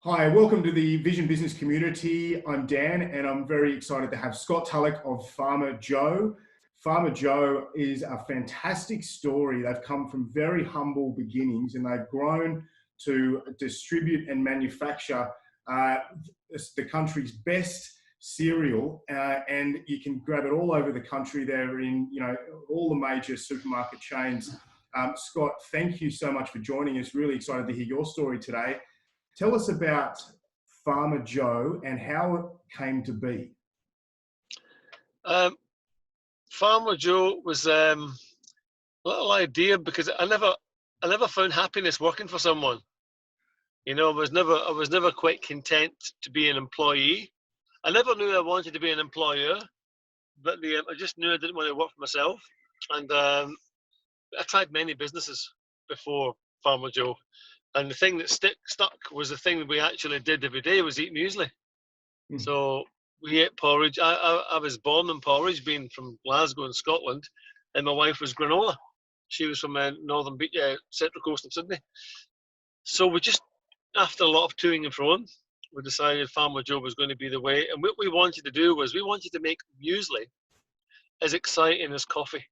Hi, welcome to the Vision Business Community. I'm Dan, and I'm very excited to have Scott Tulloch of Farmer Joe. Farmer Joe is a fantastic story. They've come from very humble beginnings, and they've grown to distribute and manufacture the country's best cereal, and you can grab it all over the country. They're in, all the major supermarket chains. Scott, thank you so much for joining us. Really excited to hear your story today. Tell us about Farmer Joe and how it came to be. Farmer Joe was a little idea because I never found happiness working for someone. I was never quite content to be an employee. I never knew I wanted to be an employer, but I just knew I didn't want to work for myself. And I tried many businesses before Farmer Joe. And the thing that stuck was the thing that we actually did every day was eat muesli. So we ate porridge. I was born in porridge, being from Glasgow in Scotland, and my wife was granola. She was from northern central coast of Sydney. So we just, after a lot of toing and froing, we decided Farmer Joe was going to be the way. And what we wanted to do was we wanted to make muesli as exciting as coffee.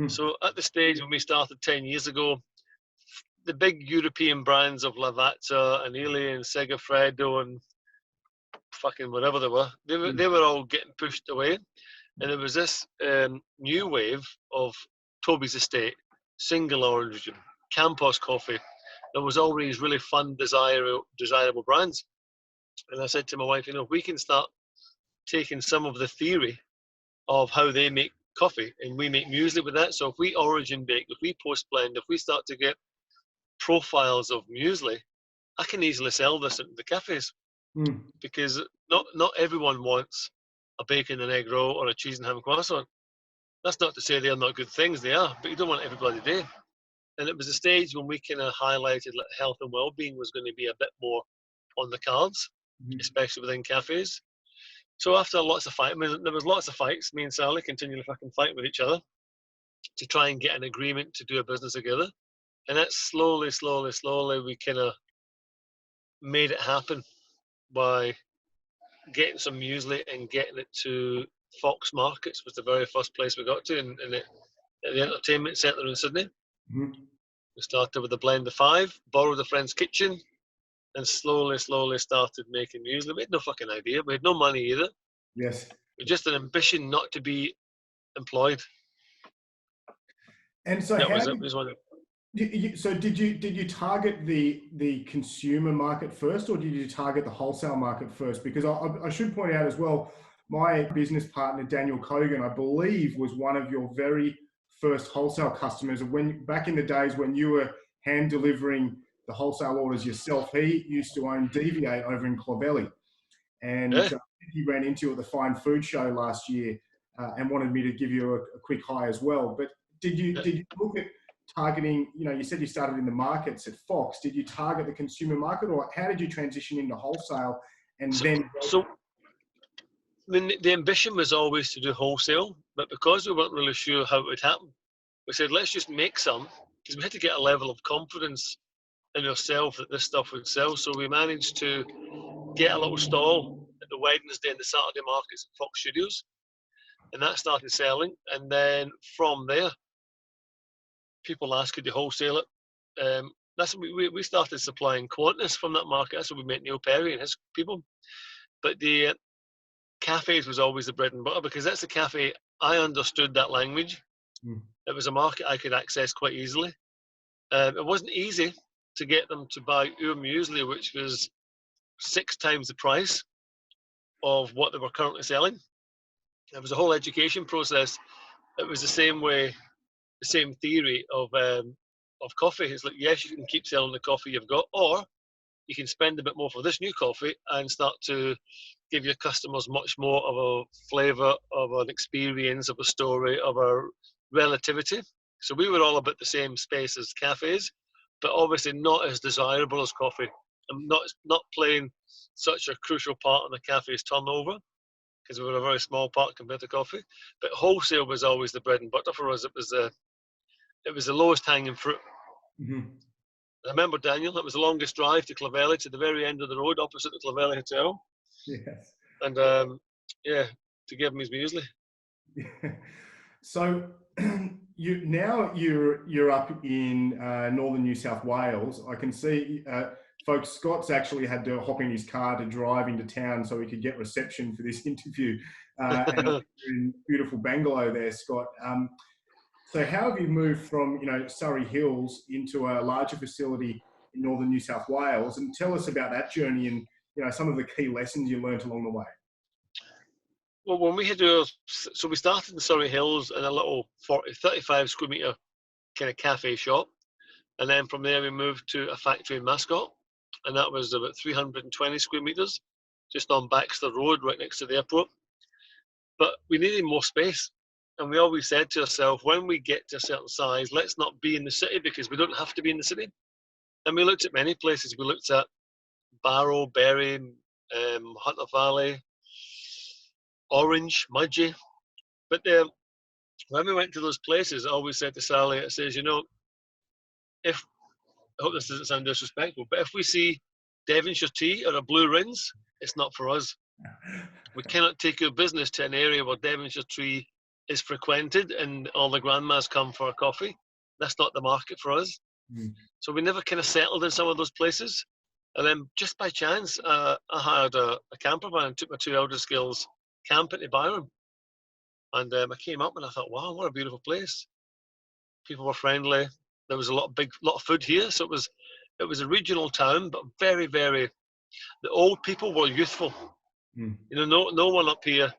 So at the stage when we started 10 years ago, the big European brands of Lavazza and Illy and Segafredo and fucking whatever they were all getting pushed away. And there was this new wave of Toby's Estate, Single Origin, Campos Coffee. There was all these really fun, desirable brands. And I said to my wife, we can start taking some of the theory of how they make coffee and we make muesli with that. So if we origin bake, if we post blend, if we start to get profiles of muesli, I can easily sell this at the cafes because not everyone wants a bacon and egg roll or a cheese and ham croissant. That's not to say they're not good things, they are, but you don't want everybody day. And it was a stage when we kind of highlighted that health and well-being was going to be a bit more on the cards, especially within cafes. So after lots of fights, there was lots of fights. Me and Sally continually fucking fight with each other to try and get an agreement to do a business together. And that's slowly, we kind of made it happen by getting some muesli and getting it to Fox Markets was the very first place we got to in the entertainment centre in Sydney. We started with a blend of 5, borrowed a friend's kitchen, and slowly started making muesli. We had no fucking idea. We had no money either. Yes. We had just an ambition not to be employed. And so that how was it. So did you target the consumer market first, or did you target the wholesale market first? Because I should point out as well, my business partner Daniel Kogan, I believe, was one of your very first wholesale customers. Back in the days when you were hand delivering the wholesale orders yourself, he used to own Deviate over in Clovelly, and he ran into you at the Fine Food Show last year and wanted me to give you a quick hi as well. But did you look at targeting, you said you started in the markets at Fox. Did you target the consumer market, or how did you transition into wholesale? The ambition was always to do wholesale, but because we weren't really sure how it would happen, we said, let's just make some, because we had to get a level of confidence in ourselves that this stuff would sell. So we managed to get a little stall at the Wednesday and the Saturday markets at Fox Studios, and that started selling. And then from there, people asked, could you wholesale it? That's when we started supplying Qantas from that market. That's when we met Neil Perry and his people. But the cafes was always the bread and butter, because that's the cafe I understood that language. It was a market I could access quite easily. It wasn't easy to get them to buy our muesli, which was 6 times the price of what they were currently selling. It was a whole education process. It was the same way, the same theory of coffee. It's like, yes, you can keep selling the coffee you've got, or you can spend a bit more for this new coffee and start to give your customers much more of a flavour, of an experience, of a story, of a relativity. So we were all about the same space as cafes, but obviously not as desirable as coffee, and not playing such a crucial part in the cafe's turnover, because we were a very small part compared to coffee. But wholesale was always the bread and butter for us. It was the lowest hanging fruit. I remember, Daniel, it was the longest drive to Clovelly, to the very end of the road opposite the Clovelly Hotel. Yes. And yeah, to give him his muesli. So you're up in northern New South Wales. I can see folks. Scott's actually had to hop in his car to drive into town so he could get reception for this interview. And you're in beautiful Bangalow there, Scott. So how have you moved from Surrey Hills into a larger facility in northern New South Wales? And tell us about that journey and some of the key lessons you learned along the way. Well, when we so we started in Surrey Hills in a little 35 square metre kind of cafe shop. And then from there we moved to a factory in Mascot. And that was about 320 square metres, just on Baxter Road, right next to the airport. But we needed more space. And we always said to ourselves, when we get to a certain size, let's not be in the city, because we don't have to be in the city. And we looked at many places. We looked at Barrow, Berry, Hunter Valley, Orange, Mudgee. But when we went to those places, I always said to Sally, it says, I hope this doesn't sound disrespectful, but if we see Devonshire tea or a Blue Rins, it's not for us. We cannot take your business to an area where Devonshire tea is frequented and all the grandmas come for a coffee. That's not the market for us. Mm. So we never kind of settled in some of those places. And then just by chance, I hired a camper van and took my two eldest girls camping to Byron. And I came up and I thought, wow, what a beautiful place. People were friendly. There was a lot of food here. So it was a regional town, but very, very, the old people were youthful. Mm. No one up here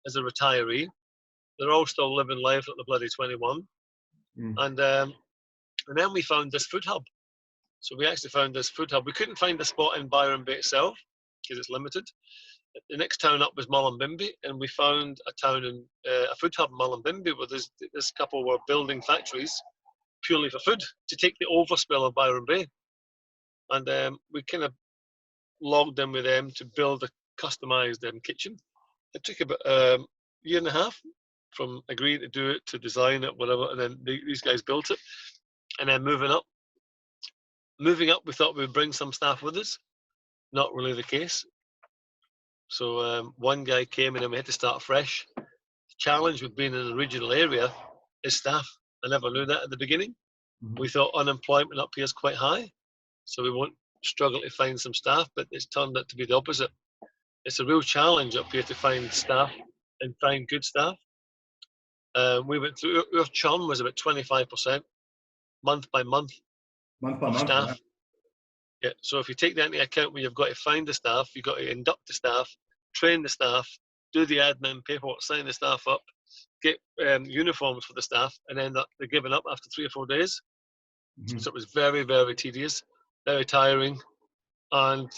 is a retiree. They're all still living life at the bloody 21. Mm. And then we found this food hub. So we actually found this food hub. We couldn't find a spot in Byron Bay itself because it's limited. The next town up was Mullumbimby, and we found a town in a food hub in Mullumbimby where this couple were building factories purely for food to take the overspill of Byron Bay. And we kind of logged in with them to build a customised kitchen. It took about a year and a half from agreeing to do it to design it, whatever, and then these guys built it. And then moving up, we thought we would bring some staff with us. Not really the case. So one guy came in and we had to start fresh. The challenge with being in a regional area is staff. I never knew that at the beginning. Mm-hmm. We thought unemployment up here is quite high, so we won't struggle to find some staff, but it's turned out to be the opposite. It's a real challenge up here to find staff and find good staff. We went through, our churn was about 25% month by month of staff. Right? Yeah, so if you take that into account, when you've got to find the staff, you've got to induct the staff, train the staff, do the admin paperwork, sign the staff up, get uniforms for the staff, and then they're giving up after 3 or 4 days. Mm-hmm. So it was very, very tedious, very tiring, and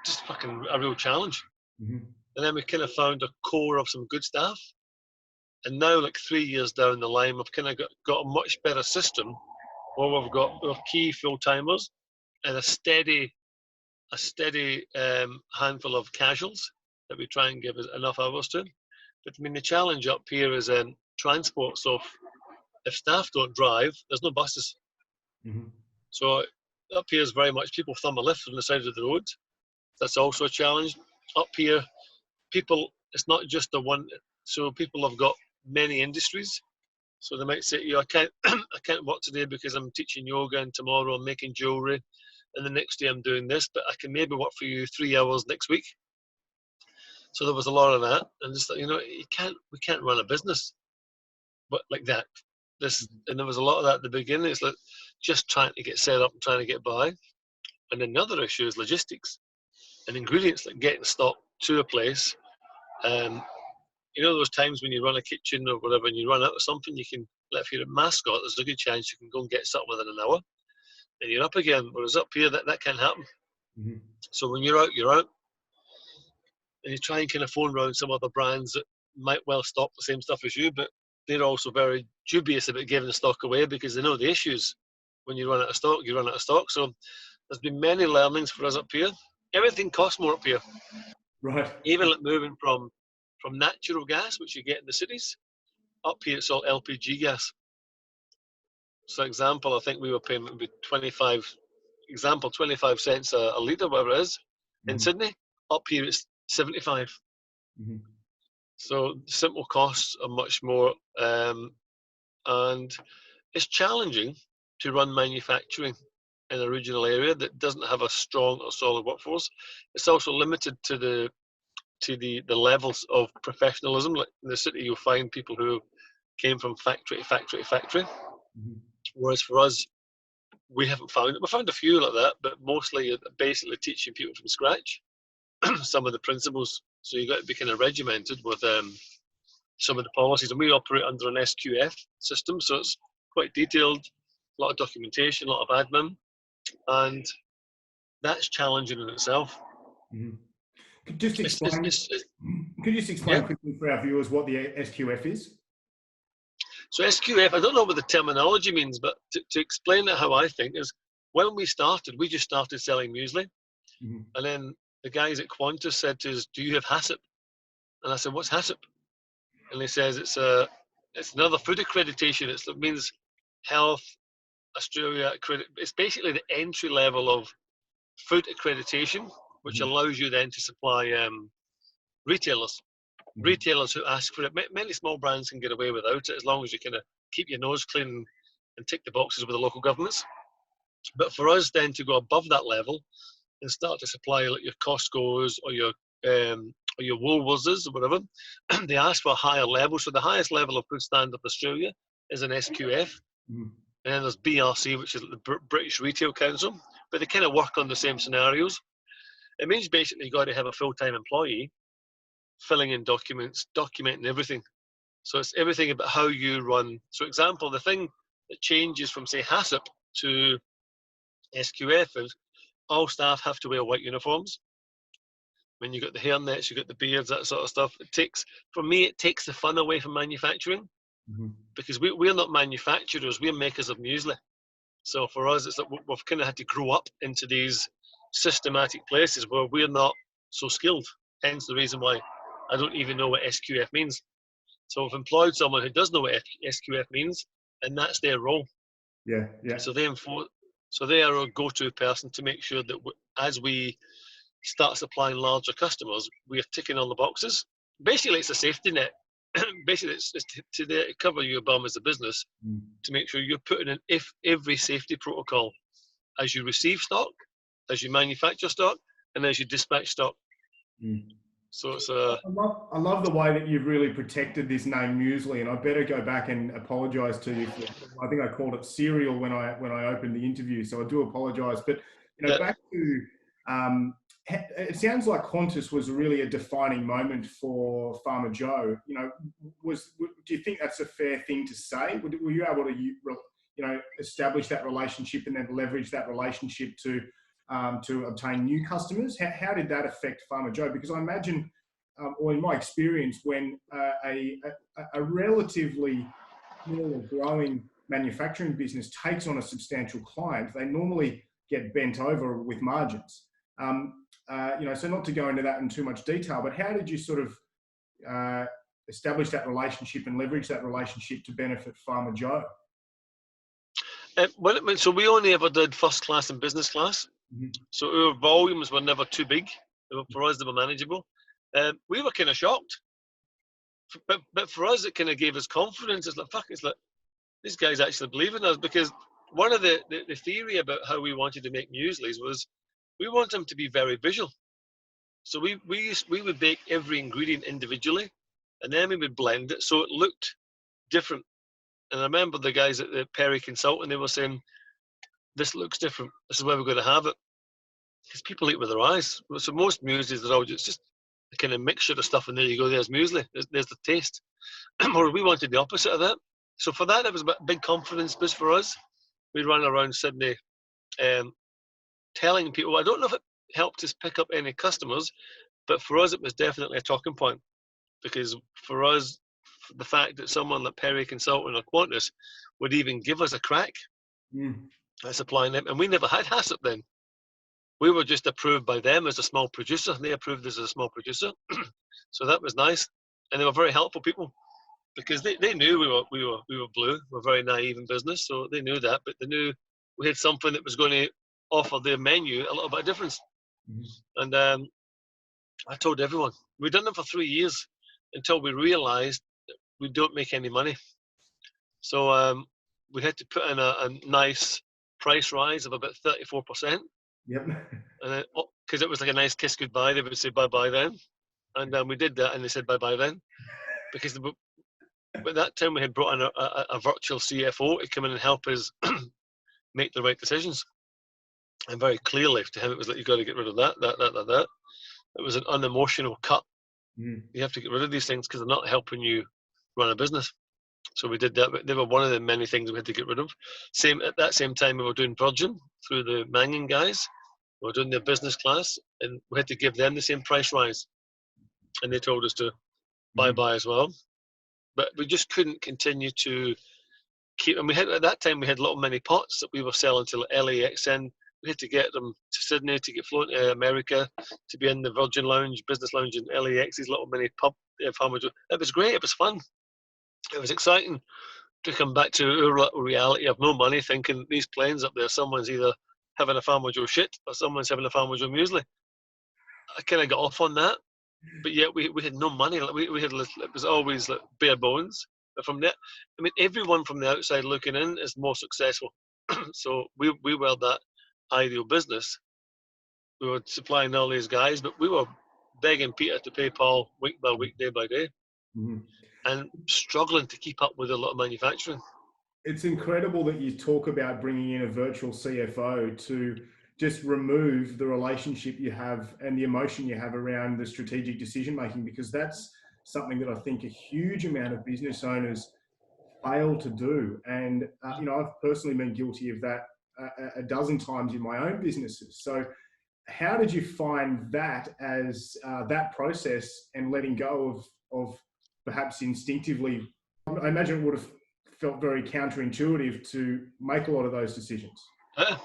just fucking a real challenge. Mm-hmm. And then we kind of found a core of some good staff. And now, like 3 years down the line, we've kind of got a much better system where we've got our key full-timers and a steady handful of casuals that we try and give enough hours to. But I mean, the challenge up here is transport. So if staff don't drive, there's no buses. Mm-hmm. So up here is very much people thumb a lift on the side of the road. That's also a challenge. Up here, it's not just the one. So people have got many industries. So they might say, I can't work today because I'm teaching yoga, and tomorrow I'm making jewelry, and the next day I'm doing this, but I can maybe work for you 3 hours next week. So there was a lot of that, and just we can't run a business, but like that. And there was a lot of that at the beginning. It's like just trying to get set up and trying to get by. And then the other issue is logistics and ingredients, like getting stock to a place. Those times when you run a kitchen or whatever and you run out of something, if you're at Mascot, there's a good chance you can go and get something within an hour and you're up again. Whereas up here, that can't happen. Mm-hmm. So when you're out, you're out. And you try and kind of phone around some other brands that might well stock the same stuff as you, but they're also very dubious about giving the stock away because they know the issues. When you run out of stock, you run out of stock. So there's been many learnings for us up here. Everything costs more up here. Right. Even like moving from natural gas, which you get in the cities, up here it's all LPG gas. So example, I think we were paying maybe 25 example, 25 cents a litre, whatever it is, in Sydney. Up here it's 75. So simple costs are much more, and it's challenging to run manufacturing in a regional area that doesn't have a strong or solid workforce. It's also limited to the levels of professionalism. Like in the city, you'll find people who came from factory to factory to factory. Whereas for us, we haven't found it. We found a few like that, but mostly basically teaching people from scratch some of the principles. So you've got to be kind of regimented with some of the policies. And we operate under an SQF system, so it's quite detailed, a lot of documentation, a lot of admin, and that's challenging in itself. Could you just explain quickly for our viewers what the SQF is? So SQF, I don't know what the terminology means, but to explain it how I think is, when we started, we just started selling muesli. And then the guys at Qantas said to us, do you have HACCP? And I said, what's HACCP? And he says, it's another food accreditation. It means Health Australia accredit. It's basically the entry level of food accreditation, which allows you then to supply retailers. Retailers who ask for it. Many small brands can get away without it as long as you kind of keep your nose clean and tick the boxes with the local governments. But for us then to go above that level and start to supply like your Costco's or your Woolworths or whatever, they ask for a higher level. So the highest level of food standard Australia is an SQF. And then there's BRC, which is the British Retail Council, but they kind of work on the same scenarios. It means basically you've got to have a full-time employee filling in documents, documenting everything. So it's everything about how you run. So example, the thing that changes from say HACCP to SQF is all staff have to wear white uniforms. When you got the hairnets, you got the beards, that sort of stuff. For me, it takes the fun away from manufacturing because we're not manufacturers, we're makers of muesli. So for us, it's that we've kind of had to grow up into these systematic places where we're not so skilled. Hence the reason why I don't even know what SQF means. So I've employed someone who does know what SQF means, and that's their role. So they are a go-to person to make sure that as we start supplying larger customers, we are ticking all the boxes. Basically, it's a safety net. Basically, it's to cover your bum as a business to make sure you're putting in every safety protocol as you receive stock, as you manufacture stock, and as you dispatch stock. So it's I love the way that you've really protected this name muesli, and I better go back and apologise to you for, I think I called it cereal when I opened the interview, so I do apologise. But back to it sounds like Qantas was really a defining moment for Farmer Joe. Do you think that's a fair thing to say? Were you able to establish that relationship and then leverage that relationship to obtain new customers? How did that affect Farmer Joe? Because I imagine, or in my experience, when a relatively small or growing manufacturing business takes on a substantial client, they normally get bent over with margins. So not to go into that in too much detail, but how did you sort of establish that relationship and leverage that relationship to benefit Farmer Joe? So we only ever did first class and business class. So our volumes were never too big. For us, they were manageable. We were kind of shocked. But for us, it kind of gave us confidence. It's like, these guys actually believe in us, because one of the theory about how we wanted to make mueslis was we want them to be very visual. So we would bake every ingredient individually, and then we would blend it so it looked different. And I remember the guys at the Perry Consulting, they were saying, this looks different. This is where we're going to have it. Because people eat with their eyes. So most mueslis are all just a kind of mixture of stuff, and there you go, there's muesli. There's the taste. Or we wanted the opposite of that. So for that, it was a big confidence boost for us. We ran around Sydney telling people, I don't know if it helped us pick up any customers, but for us, it was definitely a talking point. Because for us, the fact that someone like Perry Consulting or Qantas would even give us a crack at supplying them, and we never had HACCP then. We were just approved by them as a small producer. They approved us as a small producer. So that was nice. And they were very helpful people, because they knew we were blue. We're very naive in business, so they knew that, but they knew we had something that was going to offer their menu a little bit of difference. Mm-hmm. And I told everyone. We'd done it for 3 years until we realised we don't make any money. So we had to put in a nice price rise of about 34%. Yep. And because it was like a nice kiss goodbye, they would say bye-bye then. And we did that, and they said bye-bye then. Because at that time we had brought in a virtual CFO to come in and help us make the right decisions. And very clearly to him, it was like, you got to get rid of that. It was an unemotional cut. Mm. You have to get rid of these things because they're not helping you run a business. So we did that. They were one of the many things we had to get rid of. At that same time, we were doing Virgin through the Mangan guys. We were doing their business class, and we had to give them the same price rise. And they told us to bye-bye as well. But we just couldn't continue to keep. And at that time, we had little mini pots that we were selling to LAX, and we had to get them to Sydney to get flown to America to be in the Virgin Lounge, business lounge in LAX, these little mini pub. It was great. It was fun. It was exciting to come back to our reality of no money, thinking these planes up there, someone's either having a Farmer Joe shit or someone's having a Farmer Joe muesli. I kind of got off on that, but yet we had no money. We had, it was always like bare bones. But from that, I mean, everyone from the outside looking in is more successful. So we were that ideal business. We were supplying all these guys, but we were begging Peter to pay Paul week by week, day by day. Mm-hmm. And struggling to keep up with a lot of manufacturing. It's incredible that you talk about bringing in a virtual CFO to just remove the relationship you have and the emotion you have around the strategic decision making, because that's something that I think a huge amount of business owners fail to do. And I've personally been guilty of that a dozen times in my own businesses. So how did you find that as that process and letting go of perhaps instinctively? I imagine it would have felt very counterintuitive to make a lot of those decisions. I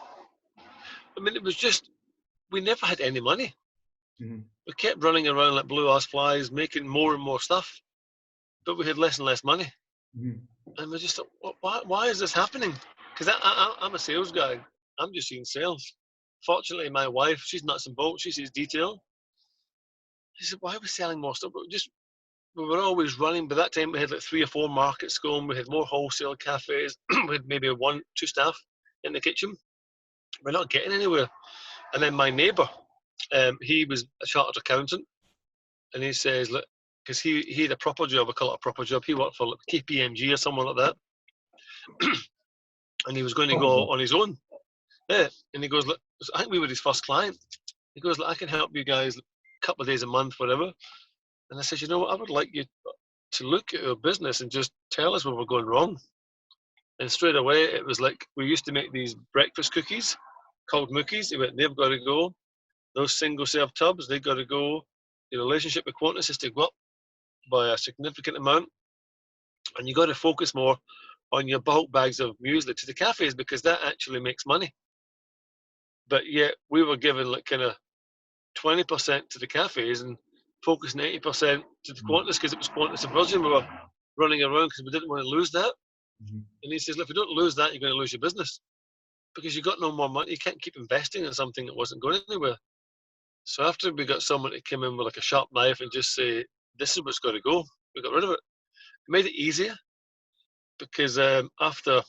mean, it was just, we never had any money. Mm-hmm. We kept running around like blue ass flies, making more and more stuff, but we had less and less money. Mm-hmm. And we just thought, why is this happening? Because I'm a sales guy. I'm just seeing sales. Fortunately, my wife, she's nuts and bolts. She sees detail. She said, why are we selling more stuff? We were always running. By that time, we had like 3 or 4 markets going. We had more wholesale cafes. We had maybe 1-2 staff in the kitchen. We're not getting anywhere. And then my neighbour, he was a chartered accountant, and he says, look, because he had a proper job, I call it a proper job. He worked for like KPMG or someone like that, and he was going to go on his own. Yeah, and he goes, look, I think we were his first client. He goes, look, I can help you guys a couple of days a month, whatever. And I said, you know what, I would like you to look at our business and just tell us where we're going wrong. And straight away, it was like, we used to make these breakfast cookies called Mookies. He went, they've got to go. Those single serve tubs, they've got to go. The relationship with Qantas is to go up by a significant amount. And you got to focus more on your bulk bags of muesli to the cafes, because that actually makes money. But yet we were giving like kind of 20% to the cafes and focusing 80% to the Qantas, because it was Qantas and Virgin. We were running around because we didn't want to lose that. Mm-hmm. And he says, look, if you don't lose that, you're going to lose your business, because you got no more money. You can't keep investing in something that wasn't going anywhere. So after we got someone to come in with like a sharp knife and just say, this is what's got to go, we got rid of it. It made it easier, because after,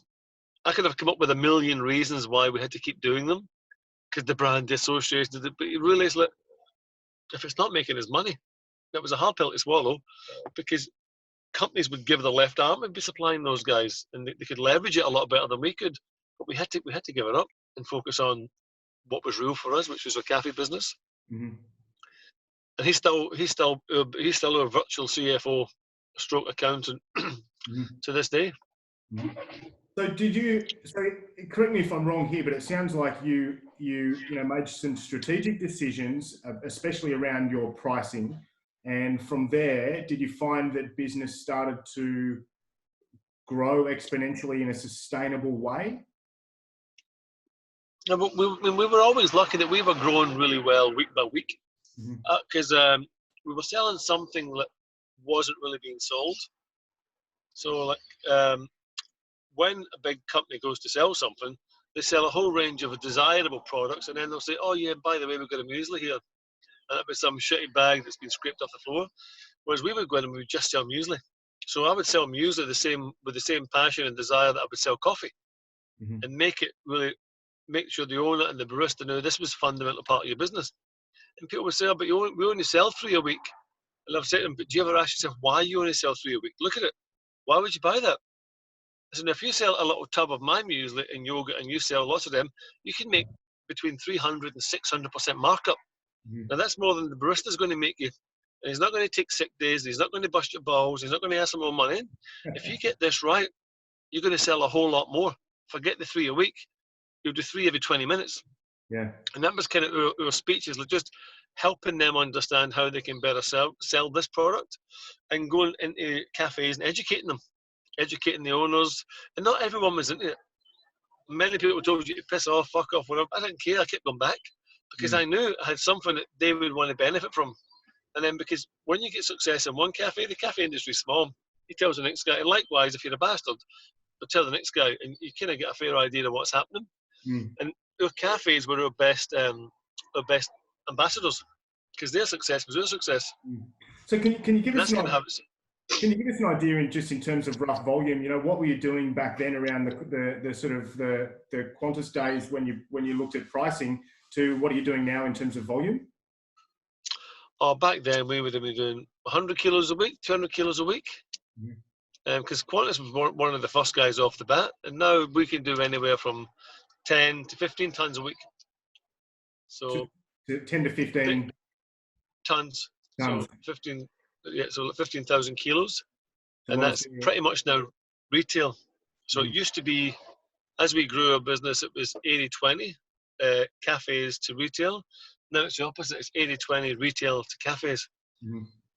I could have come up with a million reasons why we had to keep doing them, because the brand associated with it, but you realise, like, if it's not making us money, that was a hard pill to swallow, because companies would give their left arm and be supplying those guys, and they could leverage it a lot better than we could. But we had to give it up and focus on what was real for us, which was a cafe business. Mm-hmm. And he's still our virtual CFO stroke accountant mm-hmm. to this day. Mm-hmm. So correct me if I'm wrong here, but it sounds like you made some strategic decisions, especially around your pricing. And from there, did you find that business started to grow exponentially in a sustainable way? No, but we were always lucky that we were growing really well week by week, because we were selling something that wasn't really being sold. So like when a big company goes to sell something, They sell a whole range of desirable products, and then they'll say, "Oh yeah, by the way, we've got a muesli here," and it'll be some shitty bag that's been scraped off the floor. Whereas we would go in and we would just sell muesli. So I would sell muesli with the same passion and desire that I would sell coffee, Mm-hmm. and make sure the owner and the barista knew this was a fundamental part of your business. And people would say, "Oh, but we only sell 3 a week." And I've said to them, "But do you ever ask yourself why you only sell 3 a week? Look at it. Why would you buy that?" I said, "If you sell a little tub of my muesli and yogurt and you sell lots of them, you can make between 300 and 600% markup. Mm-hmm. Now that's more than the barista's going to make you. And he's not going to take sick days. He's not going to bust your balls. He's not going to ask for more money. If you get this right, you're going to sell a whole lot more. Forget the 3 a week. You'll do 3 every 20 minutes. Yeah. And that was kind of our speeches, like just helping them understand how they can better sell this product, and going into cafes and educating the owners. And not everyone was into it. Many people told you to piss off, fuck off, whatever. I didn't care. I kept going back because I knew I had something that they would want to benefit from. And then because when you get success in one cafe, the cafe industry is small. He tells the next guy, and likewise, if you're a bastard, they'll tell the next guy, and you kind of get a fair idea of what's happening. And our cafes were our best ambassadors, because their success was our success. So can you give us an idea in terms of rough volume? You know, what were you doing back then around the sort of the Qantas days when you looked at pricing, to what are you doing now in terms of volume? Oh, back then we would have been doing 100 kilos a week, 200 kilos a week, because Qantas was one of the first guys off the bat, and now we can do anywhere from 10 to 15 tons a week. So 10 to 15 tons. Tons. So 15,000 kilos, and that's pretty much now retail. So it used to be, as we grew our business, it was 80-20 cafes to retail. Now it's the opposite. It's 80-20 retail to cafes.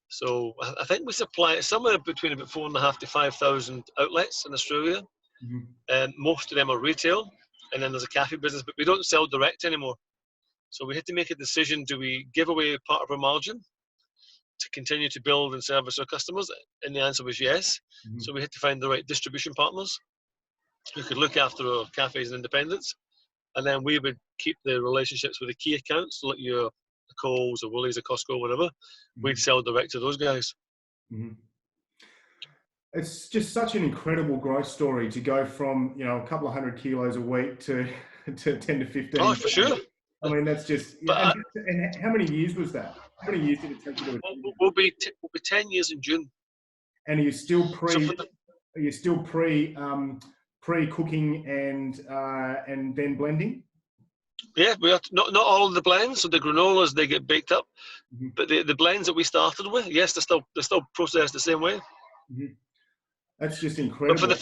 So I think we supply somewhere between about 4,500 to 5,000 outlets in Australia, and most of them are retail. And then there's a cafe business, but we don't sell direct anymore. So we had to make a decision: do we give away part of our margin to continue to build and service our customers? And the answer was yes. So we had to find the right distribution partners who could look after our cafes and independents. And then we would keep the relationships with the key accounts, like your Coles or Woolies or Costco, whatever. We'd sell direct to those guys. It's just such an incredible growth story to go from, you know, a couple of 100 kilos a week to 10 to 15. Oh, for sure. I mean, that's just. And how many years was that? How many years did it take you to achieve that? We'll be 10 years in June. And are you still pre-cooking and then blending? Yeah, we are not all of the blends. So the granolas, they get baked up, but the blends that we started with, yes, they're still processed the same way. That's just incredible. But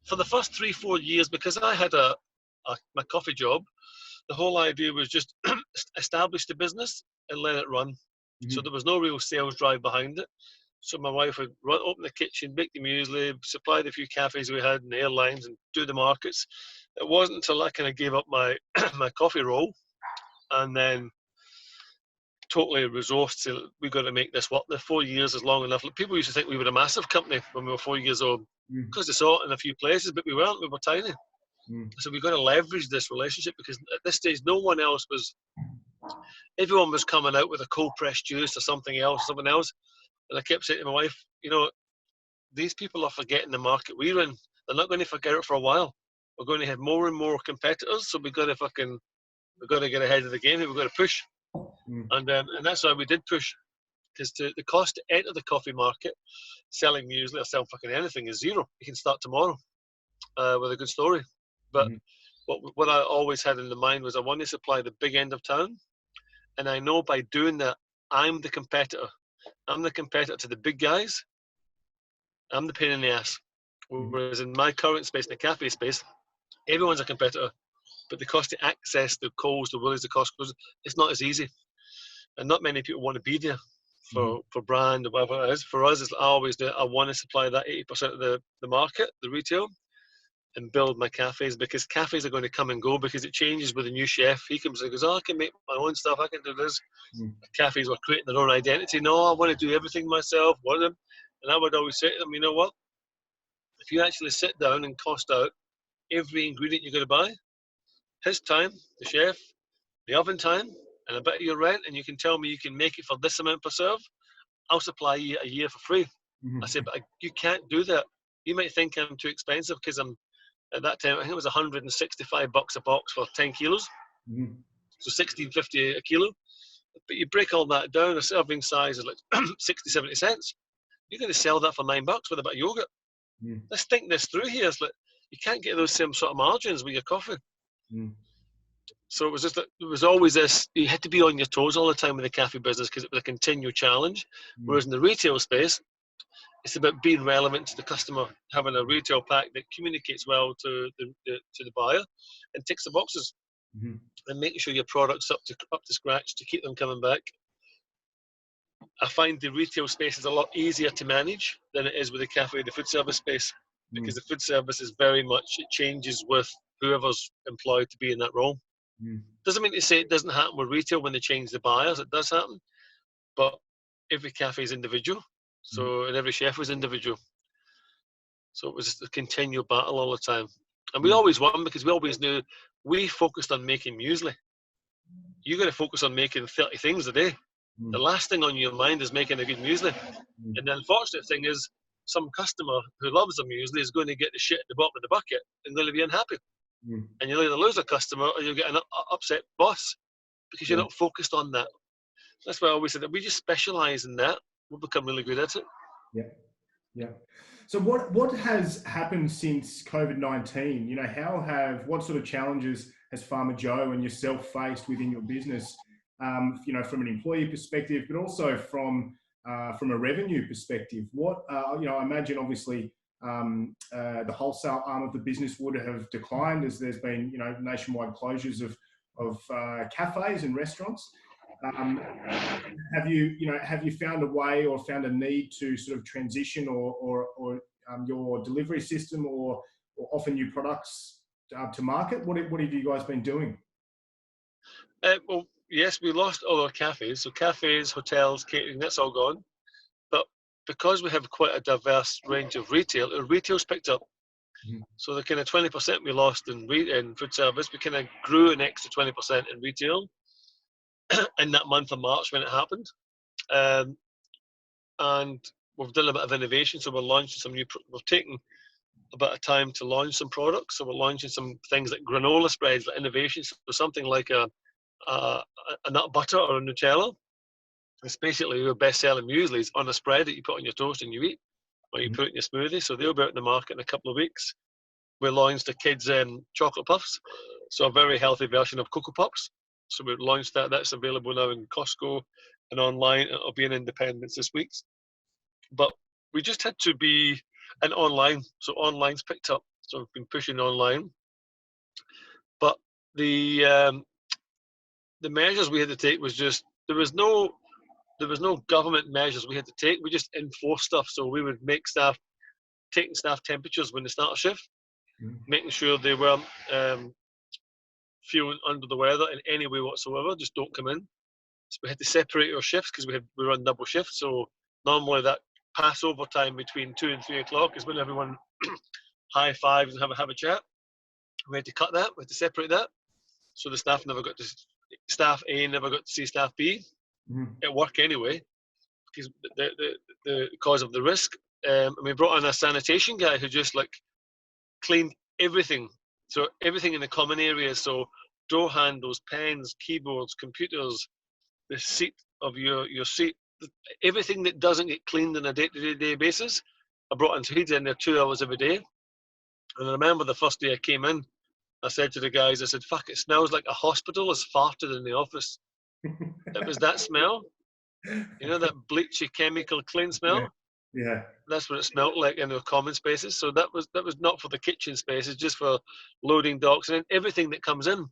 for the first 3-4 years, because I had my coffee job, the whole idea was just establish the business and let it run. So there was no real sales drive behind it. So my wife would open the kitchen, bake the muesli, supply the few cafes we had and the airlines, and do the markets. It wasn't until I kind of gave up my my coffee role, and then totally resourced to, we've got to make this work. The 4 years is long enough. People used to think we were a massive company when we were 4 years old, because they saw it in a few places, but we weren't. We were tiny. So we've got to leverage this relationship, because at this stage, everyone was coming out with a cold pressed juice or something else. And I kept saying to my wife, you know, these people are forgetting the market we're in. They're not going to forget it for a while. We're going to have more and more competitors, so we've got to get ahead of the game. We've got to push, and that's why we did push, because the cost to enter the coffee market, selling muesli or selling fucking anything, is zero. You can start tomorrow with a good story. But what I always had in the mind was I want to supply the big end of town, and I know by doing that, I'm the competitor. I'm the competitor to the big guys. I'm the pain in the ass. Whereas in my current space, in the cafe space, everyone's a competitor, but the cost to access the Coles, the Woolies, the Costco's, it's not as easy. And not many people want to be there for brand or whatever it is. For us, I always do. I want to supply that 80% of the market, the retail, and build my cafes, because cafes are going to come and go, because it changes with a new chef. He comes and goes, oh, I can make my own stuff, I can do this. Cafes were creating their own identity. No, I want to do everything myself. And I would always say to them, you know what? If you actually sit down and cost out every ingredient you're going to buy, his time, the chef, the oven time, and a bit of your rent, and you can tell me you can make it for this amount per serve, I'll supply you a year for free. I said, but you can't do that. You might think I'm too expensive because I'm, at that time, I think it was $165 a box for 10 kilos. So $16.50 a kilo. But you break all that down, a serving size is like 60, 70 cents. You're going to sell that for $9 with a bit of yogurt. Let's think this through here. It's like, you can't get those same sort of margins with your coffee. So it was just that there was always this, you had to be on your toes all the time with the cafe business because it was a continual challenge. Whereas in the retail space, it's about being relevant to the customer, having a retail pack that communicates well to the buyer and ticks the boxes, and making sure your product's up to scratch to keep them coming back. I find the retail space is a lot easier to manage than it is with the cafe, the food service space, because the food service is very much, it changes with whoever's employed to be in that role. Doesn't mean to say it doesn't happen with retail when they change the buyers. It does happen, but every cafe is individual, and every chef was individual. So it was just a continual battle all the time, and we always won because we always knew we focused on making muesli. You got to focus on making 30 things a day. The last thing on your mind is making a good muesli. And the unfortunate thing is, some customer who loves a muesli is going to get the shit at the bottom of the bucket and going to be unhappy. And you'll either lose a customer or you'll get an upset boss because you're not focused on that. That's why I always said that we just specialize in that. We'll become really good at it. Yeah. So what has happened since COVID-19? You know, what sort of challenges has Farmer Joe and yourself faced within your business? You know, from an employee perspective, but also from a revenue perspective. You know, I imagine obviously the wholesale arm of the business would have declined as there's been, you know, nationwide closures of cafes and restaurants. Have you found a way or found a need to sort of transition or your delivery system or offer new products to market? What have you guys been doing? Well, yes, we lost all our cafes. So cafes, hotels, catering, that's all gone. But because we have quite a diverse range of retail, our retail's picked up. So the kind of 20% we lost in food service, we kind of grew an extra 20% in retail in that month of March when it happened. And we've done a bit of innovation. So we're launching some we've taken a bit of time to launch some products. So we're launching some things like granola spreads, like innovations. So something like a nut butter or a Nutella. It's basically your best-selling muesli on a spread that you put on your toast and you eat, or you put it in your smoothie. So they'll be out in the market in a couple of weeks. We launched the kids' chocolate puffs, so a very healthy version of Cocoa Puffs. So we've launched that. That's available now in Costco and online. It'll be in Independence this week. But we just had to be an online. So online's picked up. So we've been pushing online. But the measures we had to take was just there was no government measures we had to take. We just enforced stuff. So we would make staff taking staff temperatures when they start a shift, making sure they weren't feeling under the weather in any way whatsoever. Just don't come in. So we had to separate our shifts because we run double shifts. So normally that Passover time between 2 and 3 o'clock is when everyone high fives and have a chat. We had to cut that. We had to separate that. So the staff A never got to see staff B at work anyway, because the cause of the risk. And we brought in a sanitation guy who just like cleaned everything. So everything in the common areas. So door handles, pens, keyboards, computers, the seat of your seat, everything that doesn't get cleaned on a day-to-day basis. I brought in, so he's in there 2 hours every day. And I remember the first day I came in, I said to the guys, I said, fuck, it smells like a hospital has farted in the office. It was that smell. You know, that bleachy chemical clean smell? Yeah. That's what it smelled like in the common spaces. So that was not for the kitchen spaces, just for loading docks. And then everything that comes in,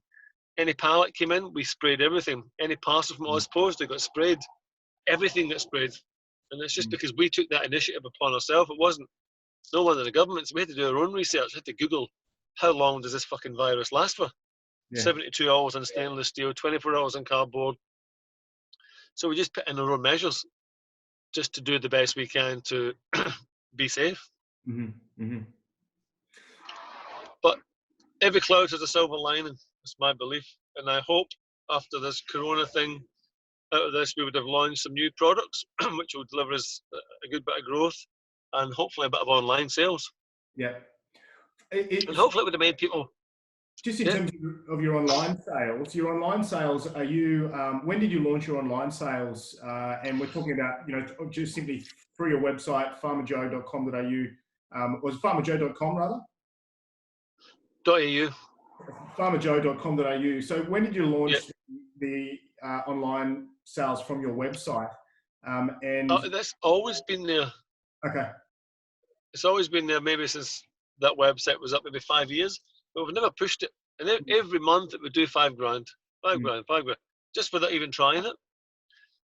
any pallet came in, we sprayed everything. Any parcel from Ozpost, they got sprayed. Everything got sprayed. And it's just because we took that initiative upon ourselves. It wasn't no one in the government. So we had to do our own research. We had to Google, how long does this fucking virus last for? 72 hours on stainless steel, 24 hours on cardboard. So we just put in our own measures just to do the best we can to be safe. But every cloud has a silver lining. It's my belief. And I hope after this Corona thing, out of this, we would have launched some new products, which will deliver us a good bit of growth and hopefully a bit of online sales. Yeah. And hopefully it would have made people. Just in terms of your online sales, are you, when did you launch your online sales? And we're talking about, just simply through your website, farmerjoe.com.au, was it farmerjoe.com rather? .au. farmerjoe.com.au. So when did you launch Yeah. the online sales from your website? That's always been there. Okay. It's always been there, maybe since that website was up, maybe 5 years, but we've never pushed it. And every month it would do $5,000, $5,000, just without even trying it.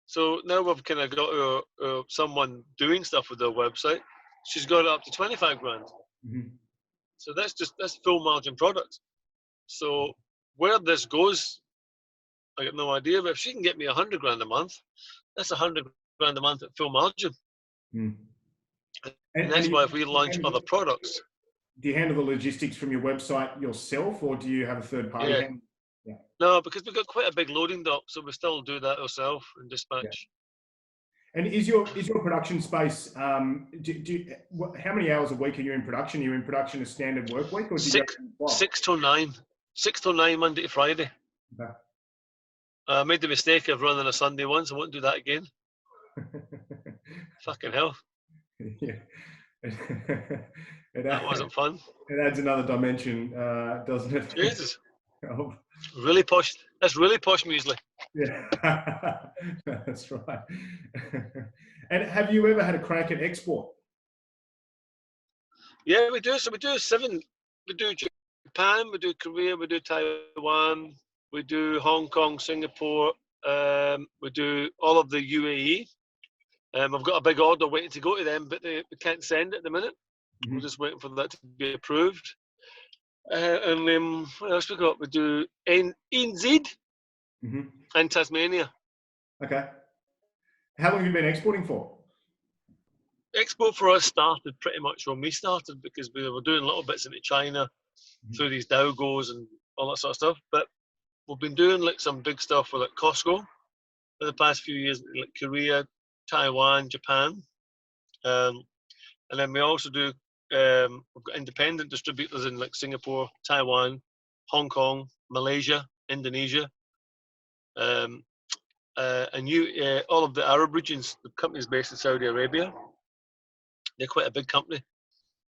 So now we've kind of got someone doing stuff with their website. She's got it up to 25 grand. Mm-hmm. So that's full margin product. So where this goes, I got no idea. But if she can get me 100 grand a month, that's 100 grand a month at full margin. Mm. And that's why if we launch other products. Do you handle the logistics from your website yourself, or do you have a third party? Yeah. Yeah. No, because we've got quite a big loading dock, so we still do that ourselves and dispatch. Yeah. And is your production space? How many hours a week are you in production? Are you in production a standard work week, or do you go 6 till 9, 6 till 9 Monday to Friday. Okay. I made the mistake of running a Sunday once. I won't do that again. Fucking hell. Yeah. That wasn't fun. It adds another dimension, doesn't it? Jesus. Oh. Really posh. That's really posh muesli. Yeah, that's right. And have you ever had a crack at export? Yeah, we do. So we do 7. We do Japan, we do Korea, we do Taiwan, we do Hong Kong, Singapore, we do all of the UAE. I've got a big order waiting to go to them, but we can't send it at the minute. Mm-hmm. We're just waiting for that to be approved. And then what else we got? We do NZ Mm-hmm. and Tasmania. Okay. How long have you been exporting for? Export for us started pretty much when we started, because we were doing little bits into China through these Dowgos and all that sort of stuff. But we've been doing like some big stuff with like Costco for the past few years, like Korea, Taiwan, Japan. And then we also do, we've got independent distributors in like Singapore, Taiwan, Hong Kong, Malaysia, Indonesia, and all of the Arab regions. The company's based in Saudi Arabia. They're quite a big company.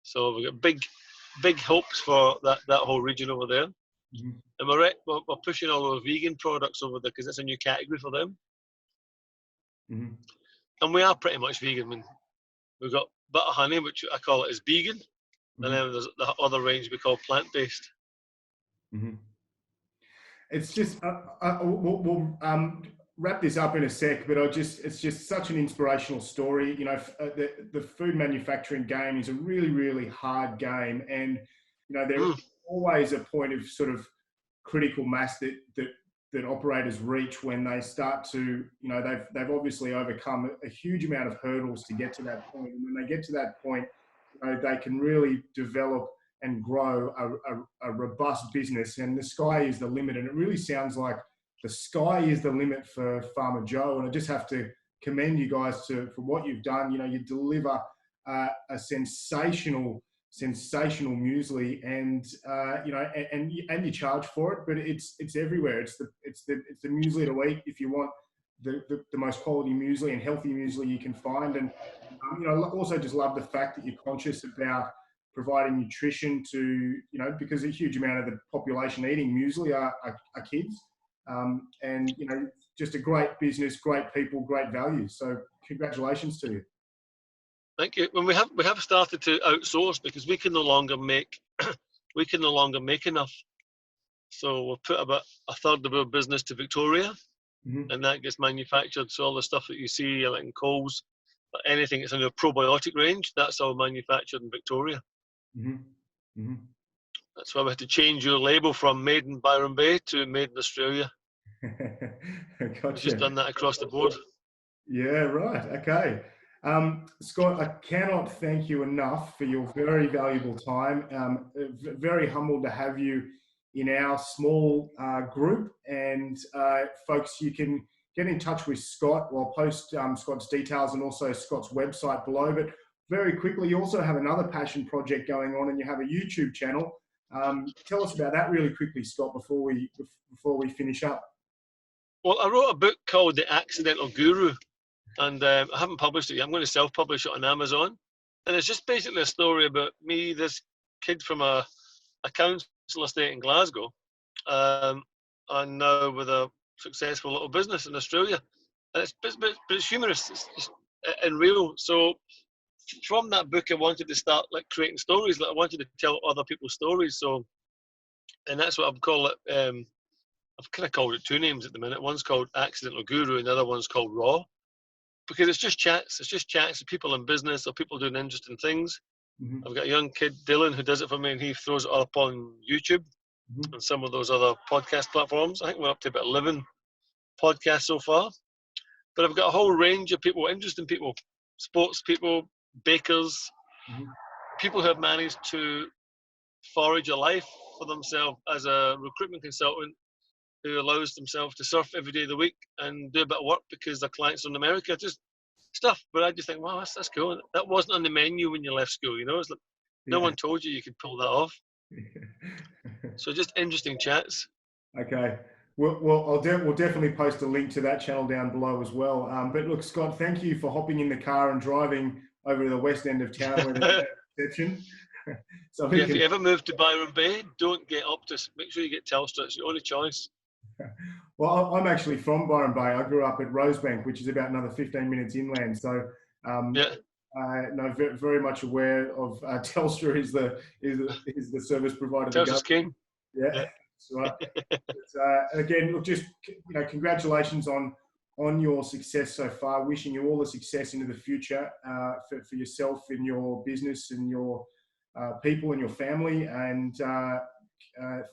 So we've got big hopes for that whole region over there. Mm-hmm. And we're pushing all our vegan products over there because it's a new category for them. Mm-hmm. And we are pretty much vegan. I mean, we've got butter honey, which I call it as vegan. Mm-hmm. And then there's the other range we call plant-based. Mm-hmm. It's just, we'll wrap this up in a sec, but it's just such an inspirational story. The food manufacturing game is a really, really hard game. And, there's always a point of sort of critical mass that operators reach when they start to, they've obviously overcome a huge amount of hurdles to get to that point. And when they get to that point, they can really develop and grow a robust business, and the sky is the limit. And it really sounds like the sky is the limit for Farmer Joe. And I just have to commend you guys for what you've done. You deliver a sensational muesli, and and you charge for it, but it's everywhere. It's the muesli to eat if you want the most quality muesli and healthy muesli you can find. And I also just love the fact that you're conscious about providing nutrition to, because a huge amount of the population eating muesli are kids. And, just a great business, great people, great values. So congratulations to you. Thank you. When we have started to outsource because we can no longer make enough. So we'll put about a third of our business to Victoria, mm-hmm. and that gets manufactured. So all the stuff that you see like in Coles, anything that's in the probiotic range, that's all manufactured in Victoria. Mm-hmm. Mm-hmm. That's why we had to change your label from Made in Byron Bay to Made in Australia. Gotcha. We've just done that across the board. Yeah, right. Okay. Scott, I cannot thank you enough for your very valuable time. Very humbled to have you in our small group. And folks, you can get in touch with Scott. I'll post Scott's details and also Scott's website below. But very quickly, you also have another passion project going on, and you have a YouTube channel. Tell us about that really quickly, Scott, before we finish up. Well, I wrote a book called The Accidental Guru, and I haven't published it yet. I'm going to self-publish it on Amazon. And it's just basically a story about me, this kid from a council estate in Glasgow, and now with a successful little business in Australia. And it's humorous, it's just, and real. So from that book, I wanted to start like creating stories. Like I wanted to tell other people's stories. So, and that's what I'm calling it. I've kind of called it two names at the minute. One's called Accidental Guru, and the other one's called Raw, because it's just chats. It's just chats with people in business or people doing interesting things. I've got a young kid, Dylan, who does it for me, and he throws it up on YouTube and some of those other podcast platforms. I think we're up to about 11 podcasts so far. But I've got a whole range of people, interesting people, sports people, bakers, people who have managed to forage a life for themselves as a recruitment consultant who allows themselves to surf every day of the week and do a bit of work because their clients are in America. Just stuff. But I just think, wow, that's cool. That wasn't on the menu when you left school, you know? It's like no one told you could pull that off. So just interesting chats. Okay. Well, we'll definitely post a link to that channel down below as well. But look, Scott, thank you for hopping in the car and driving over to the west end of town where there's that reception. So if you ever move to Byron Bay, don't get Optus. Make sure you get Telstra. It's your only choice. Well, I'm actually from Byron Bay. I grew up at Rosebank, which is about another 15 minutes inland. So, no, very much aware of Telstra is the service provider. Telstra's king. Yeah, that's right. But, again, look, just congratulations on your success so far. Wishing you all the success into the future for yourself in your business and your people and your family. And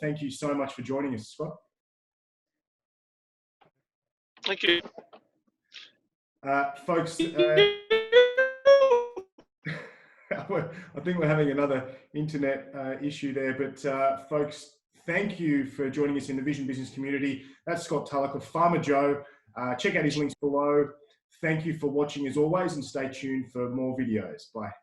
thank you so much for joining us, Scott. Thank you. Folks, I think we're having another internet issue there, but folks, thank you for joining us in the Vision Business community. That's Scott Tulloch of Farmer Joe. Check out his links below. Thank you for watching as always, and stay tuned for more videos. Bye.